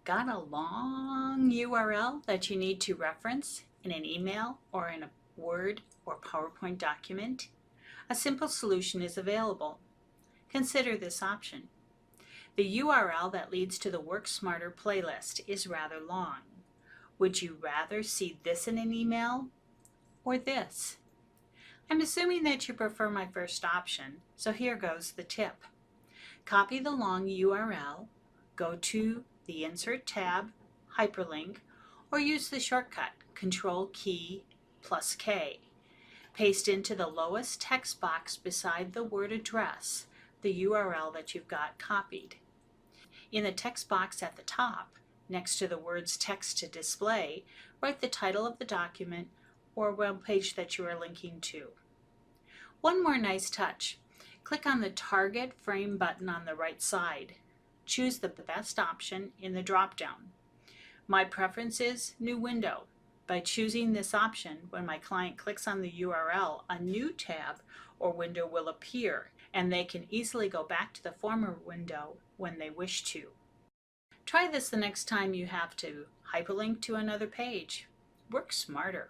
Got a long URL that you need to reference in an email or in a Word or PowerPoint document? A simple solution is available. Consider this option. The URL that leads to the Work Smarter playlist is rather long. Would you rather see this in an email or this? I'm assuming that you prefer my first option, so here goes the tip. Copy the long URL, go to the Insert tab, Hyperlink, or use the shortcut Control key plus K. Paste into the lowest text box beside the word address the URL that you've got copied. In the text box at the top, next to the words Text to Display, write the title of the document or web page that you are linking to. One more nice touch. Click on the Target Frame button on the right side. Choose the best option in the drop-down. My preference is New Window. By choosing this option, when my client clicks on the URL, a new tab or window will appear, and they can easily go back to the former window when they wish to. Try this the next time you have to hyperlink to another page. Work smarter.